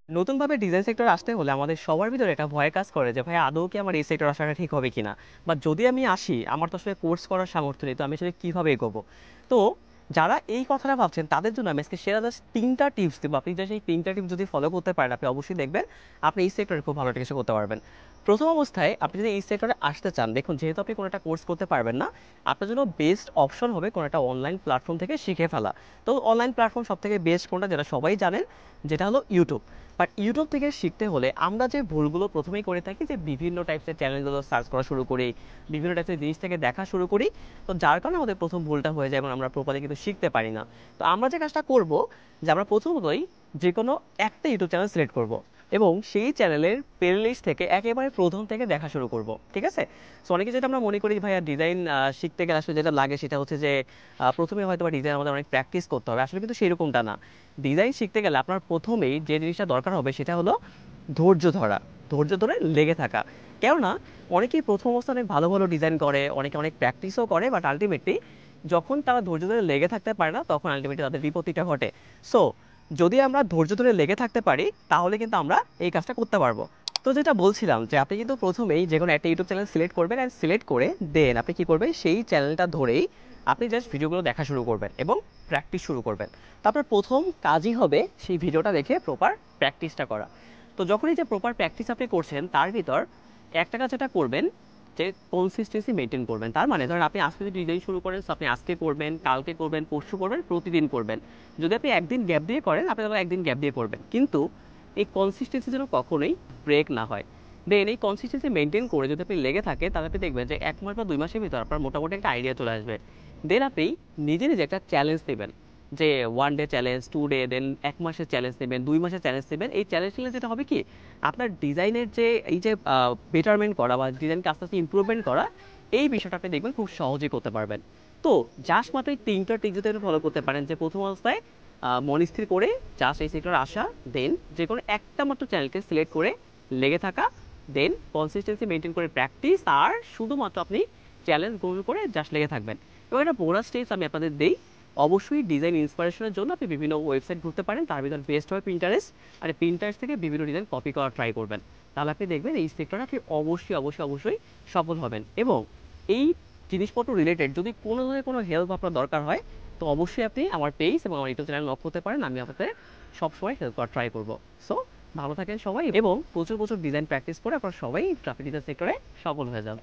নতুনভাবে ডিজাইন সেক্টরে আসতে হলে আমাদের সবার ভিতরে একটা ভয় কাজ করে যে ভাই আদৌ কি আমার এই সেক্টর আসাটা ঠিক হবে কিনা, বা যদি আমি আসি আমার তো আসলে কোর্স করার সামর্থ্য নেই, তো আমি আসলে কীভাবে এগোবো। তো যারা এই কথাটা ভাবছেন তাদের জন্য আমি আজকে সেরা জাস্ট 3টা টিপস দেবো। আপনি জাস্ট এই 3টা টিপস যদি ফলো করতে পারেন আপনি অবশ্যই দেখবেন আপনি এই সেক্টরে খুব ভালো একটা কিছু করতে পারবেন। প্রথম অবস্থায় আপনি যদি এই সেক্টরে আসতে চান, দেখুন যেহেতু আপনি কোনো একটা কোর্স করতে পারবেন না, আপনার জন্য বেস্ট অপশন হবে কোনো একটা অনলাইন প্ল্যাটফর্ম থেকে শিখে ফেলা। তো অনলাইন প্ল্যাটফর্ম সব থেকে বেস্ট কোনটা, যেটা সবাই জানেন, যেটা হলো ইউটিউব। বাট ইউটিউব থেকে শিখতে হলে আমরা যে ভুলগুলো প্রথমেই করে থাকি যে বিভিন্ন টাইপসের চ্যানেলগুলো সার্চ করা শুরু করি, বিভিন্ন টাইপসের জিনিস থেকে দেখা শুরু করি, তো যার কারণে আমাদের প্রথম ভুলটা হয়ে যায় এবং আমরা প্রপারলি কিন্তু শিখতে পারি না। তো আমরা যে কাজটা করব, যে আমরা প্রথমতই যে কোনো একটা ইউটিউব চ্যানেল সিলেক্ট করব এবং সেই চ্যানেলের প্লে লিস্ট থেকে একেবারে প্রথম থেকে দেখা শুরু করব, ঠিক আছে? সো অনেকে যেটা আমরা মনে করি ভাইয়া ডিজাইন শিখতে গেলে আসলে যেটা লাগে সেটা হচ্ছে যে প্রথমে হয়তো বা ডিজাইন আমাদের অনেক প্র্যাকটিস করতে হবে, আসলে কিন্তু সেরকমটা না। ডিজাইন শিখতে গেলে আপনার প্রথমেই যে জিনিসটা দরকার হবে সেটা হলো ধৈর্য ধরা, ধৈর্য ধরে লেগে থাকা। কেননা অনেকেই প্রথম অবস্থায় অনেক ভালো ভালো ডিজাইন করে, অনেকে অনেক প্র্যাকটিসও করে, বাট আলটিমেটলি যখন তারা ধৈর্য ধরে লেগে থাকতে পারে না তখন আলটিমেটলি তাদের বিপত্তিটা ঘটে। সো যদি আমরা ধৈর্য ধরে লেগে থাকতে পারি তাহলে কিন্তু আমরা এই কাজটা করতে পারবো। তো যেটা বলছিলাম যে আপনি কিন্তু প্রথমেই যে কোনো একটা ইউটিউব চ্যানেল সিলেক্ট করবেন, অ্যান্ড সিলেক্ট করে দেন আপনি কি করবেন, সেই চ্যানেলটা ধরেই আপনি জাস্ট ভিডিওগুলো দেখা শুরু করবেন এবং প্র্যাকটিস শুরু করবেন। তো আপনার প্রথম কাজই হবে সেই ভিডিওটা দেখে প্রপার প্র্যাকটিসটা করা। তো যখনই যে প্রপার প্র্যাকটিস আপনি করছেন তার ভিতর একটা কাজ যেটা করবেন, যে কনসিস্টেন্সি মেনটেন করবেন। তার মানে ধরেন আপনি আজকে যদি ডিজাইন শুরু করেন, আপনি আজকে করবেন, কালকে করবেন, পরশু করবেন, প্রতিদিন করবেন। যদি আপনি একদিন গ্যাপ দিয়ে করেন আপনি তাহলে একদিন গ্যাপ দিয়ে করবেন, কিন্তু এই কনসিস্টেন্সি যেন কখনোই ব্রেক না হয়। দেন এই কনসিস্টেন্সি মেনটেন করে যদি আপনি লেগে থাকে তাহলে আপনি দেখবেন যে 1 মাস বা 2 মাসের ভিতর আপনার মোটামুটি একটা আইডিয়া চলে আসবে। দেন আপনি নিজে নিজে একটা চ্যালেঞ্জ নেবেন, যে 1 ডে চ্যালেঞ্জ, 2 ডে, দেন 1 মাসের চ্যালেঞ্জ নেবেন, 2 মাসের চ্যালেঞ্জ নেবেন। এই চ্যালেঞ্জ নিলে যেটা হবে কি, আপনার ডিজাইনের যে এই যে বেটারমেন্ট করা বা ডিজাইনকে আস্তে আস্তে ইমপ্রুভমেন্ট করা, এই বিষয়টা আপনি দেখবেন খুব সহজেই করতে পারবেন। তো জাস্ট মাত্র এই 3টা টিক যদি আপনি ফলো করতে পারেন, যে প্রথম অবস্থায় মন স্থির করে জাস্ট এই সেক্টরে আসা, দেন যে কোনো একটা মাত্র চ্যানেলকে সিলেক্ট করে লেগে থাকা, দেন কনসিস্টেন্সি মেনটেন করে প্র্যাকটিস, আর শুধুমাত্র আপনি চ্যালেঞ্জ গ্রহণ করে জাস্ট লেগে থাকবেন। এবং একটা বোনাস টিপস আমি আপনাদের দেই, অবশ্যই ডিজাইন ইন্সপিরেশনের জন্য আপনি বিভিন্ন ওয়েবসাইট ঘুরতে পারেন, তার ভিতর বেস্ট হবে পিন্টারেস্ট। আর পিন্টারেস্ট থেকে বিভিন্ন ডিজাইন কপি করা ট্রাই করবেন, তাহলে আপনি দেখবেন এই সেক্টরে আপনি অবশ্যই অবশ্যই অবশ্যই সফল হবেন। এবং এই জিনিসপত্র রিলেটেড যদি কোনো ধরনের কোনো হেল্প আপনার দরকার হয়, তো অবশ্যই আপনি আমার পেজ এবং আমার ইউটিউব চ্যানেল লক করতে পারেন, আমি আপনাদের সবসময় হেল্প করার ট্রাই করবো। সো ভালো থাকেন সবাই এবং প্রচুর প্রচুর ডিজাইন প্র্যাকটিস করে আপনারা সবাই গ্রাফিক ডিজাইন সেক্টরে সফল হয়ে যান।